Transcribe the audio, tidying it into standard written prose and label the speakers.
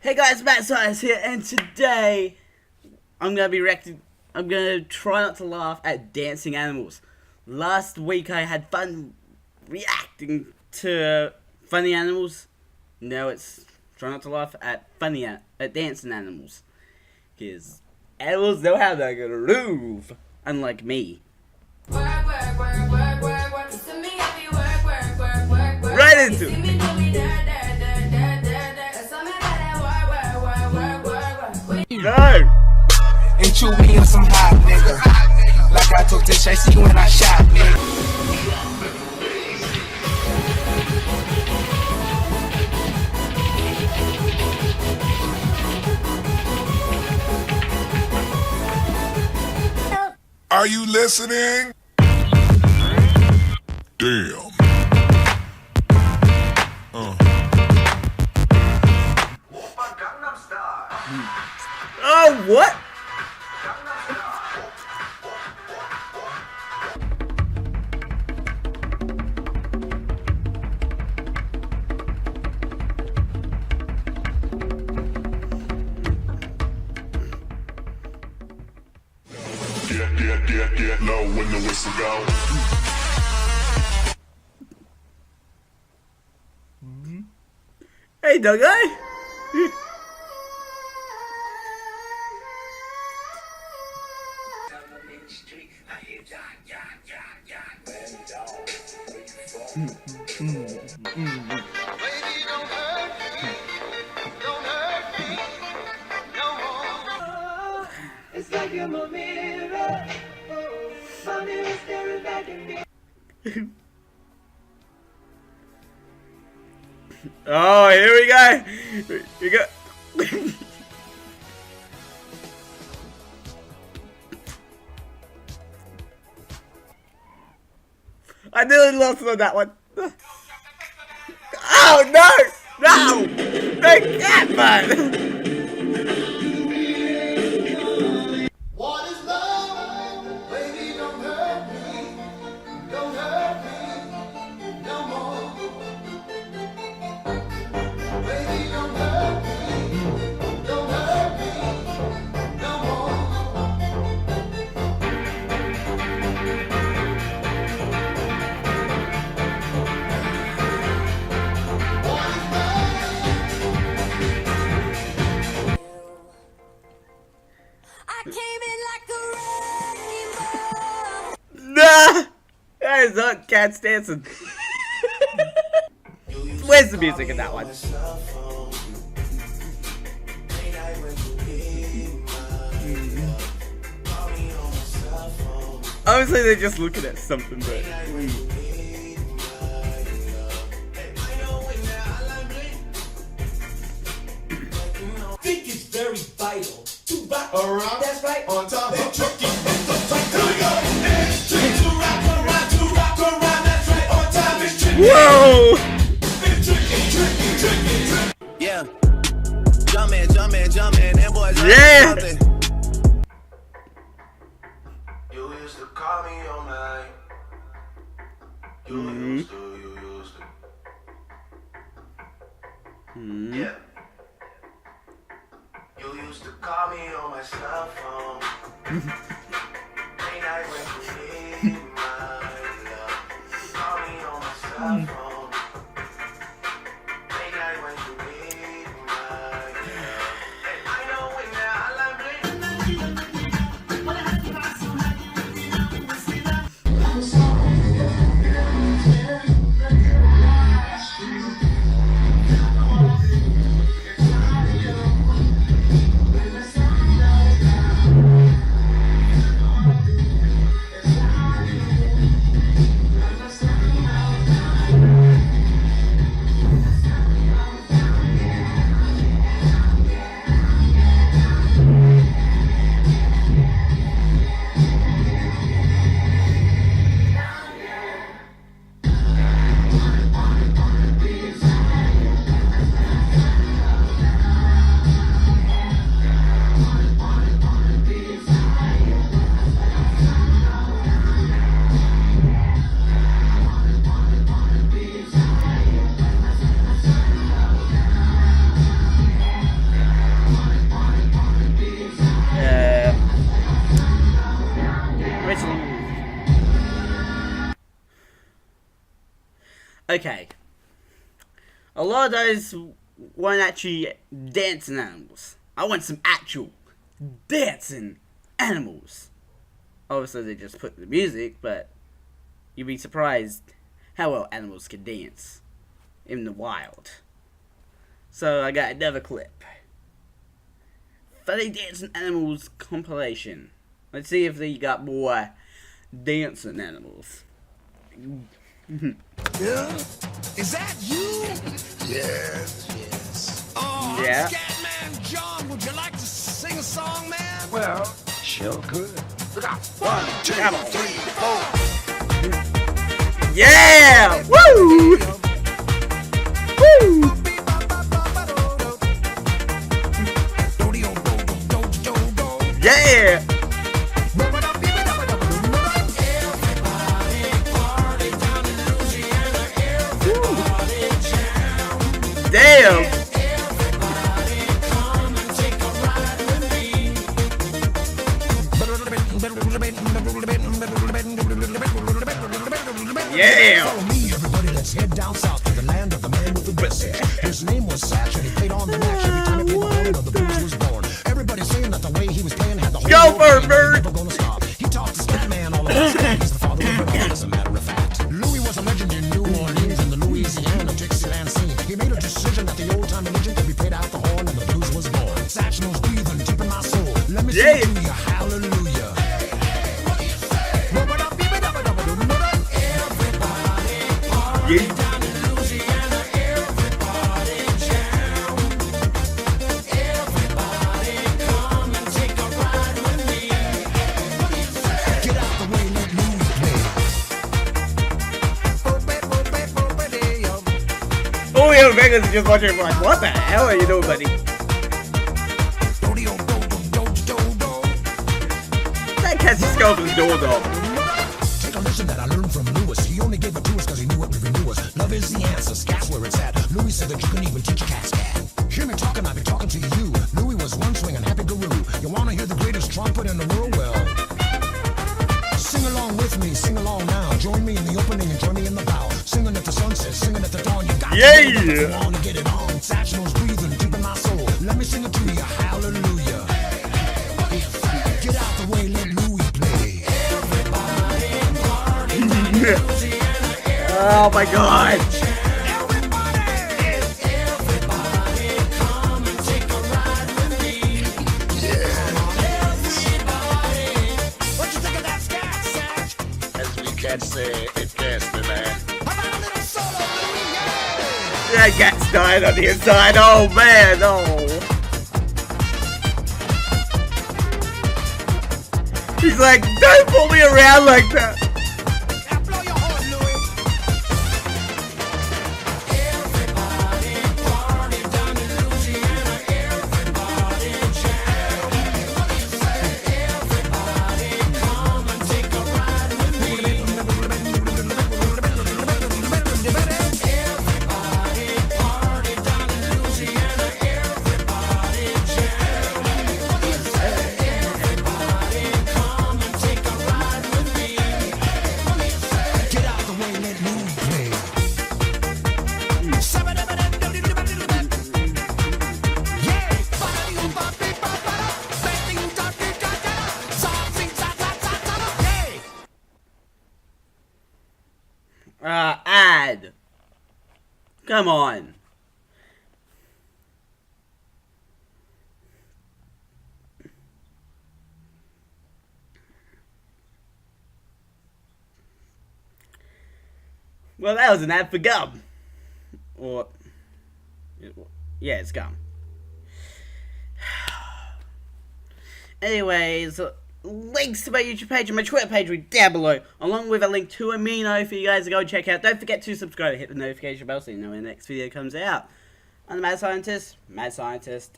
Speaker 1: Hey guys, Matt Size here, and today I'm gonna try not to laugh at dancing animals. Last week I had fun reacting to funny animals. Now it's try not to laugh at at dancing animals, because animals know how they're gonna move, unlike me. Right into it. No!
Speaker 2: And chew me on some hot nigga. Like I took this, I see when I shot nigga.
Speaker 3: Are you listening? Damn.
Speaker 1: Oh, what?
Speaker 3: Get low when the whistle go.
Speaker 1: Hey, dog guy.
Speaker 4: It's like you're my mirror. My mirror staring back at me.
Speaker 1: Oh, here we go. We go. I nearly lost on that one. Oh no! No! Make that man!
Speaker 4: What is love? Baby, don't hurt me. Don't hurt me no more. Baby, don't hurt me. Don't hurt me no more. What is love?
Speaker 5: I came in like a rainbow.
Speaker 1: Nah! That is not cats dancing. Where's the music in that one? Obviously they're just looking at something, but...
Speaker 6: Think it's very vital to rock around. That's right. On top of tricky. Here we go. It's tricky to rock around. To rock around. That's right. On time is tricky.
Speaker 1: Whoa!
Speaker 6: It's tricky.
Speaker 7: Yeah. Jumpin', them boys
Speaker 1: Yeah.
Speaker 7: jumpin'.
Speaker 4: You used to call me all night. You used to. Yeah. You used to call me on my cell phone. Late night when you need my love. Call me on my cell phone. Late night when you need my love. Hey, I know when that hotline
Speaker 1: Okay. A lot of those weren't actually dancing animals. I want some actual dancing animals. Obviously, they just put the music, but you'd be surprised how well animals can dance in the wild. So I got another clip. Funny Dancing Animals compilation. Let's see if they got more dancing animals.
Speaker 2: Yeah? Is that you? Yes. Oh,
Speaker 1: Yeah.
Speaker 2: Scatman John, would you like to sing a song, man?
Speaker 3: Well, sure could.
Speaker 2: Look out. 1, 2, 3, 4.
Speaker 1: Yeah! Woo! Woo! Yeah! Damn! Yeah!
Speaker 8: Follow me, everybody, let's head down south to the land of the man with the message. His name was Satch, and he played on the match every time he played the horn of the blues was born. Everybody saying that the way he was playing had the whole
Speaker 1: Go
Speaker 8: world
Speaker 1: for it,
Speaker 8: playing,
Speaker 1: Bird!
Speaker 8: never gonna stop. He talked to Scatman all about Scott. He's the father of the band, as a matter of fact. Louis was a legend in New Orleans and the Louisiana Dixieland scene. He made a decision that the old-time religion could be played out the horn and the blues was born. Satch knows breathing deep in my soul. Let me
Speaker 1: Yeah.
Speaker 8: sing to you, hallelujah.
Speaker 1: Yeah.
Speaker 8: Get out the way, let Louis play.
Speaker 1: Oh, yeah, Vegas is just watching like, what the hell are you doing, buddy? That cat's skull from the door, though.
Speaker 8: Take a lesson that I learned from Lewis. He only gave it to us because he knew it would renew us. Love is the answer, scat's where it's at. Louis said that you can even teach a cat scat. Hear me talking, I've been talking to you. Louis was one swinging happy guru. You wanna hear the greatest trumpet in the world? Well, sing along with me, sing along now. Join me in the opening and join me in the bow. Singing at the sunset, singing at the dawn. You got
Speaker 1: Yeah.
Speaker 8: to get it up if you wanna get it on. Satch knows breathing deep in my soul. Let me sing it to you, hallelujah. Get out the way, let Louis play.
Speaker 1: Oh my god!
Speaker 8: What you think of that scat, Satch?
Speaker 3: As we can say, it gets me, man.
Speaker 8: How about a little solo, Louis? Yeah!
Speaker 1: That cat's dying on the inside. Oh man, oh. He's like, don't pull me around like that.
Speaker 8: Now blow your horn, Louis. Get out the way, let Louis play.
Speaker 1: Ad. Come on. Well, that was an ad for gum. Or, yeah, it's gum. Anyways, links to my YouTube page and my Twitter page will be down below, along with a link to Amino for you guys to go check out. Don't forget to subscribe and hit the notification bell so you know when the next video comes out. I'm the Mad Scientist,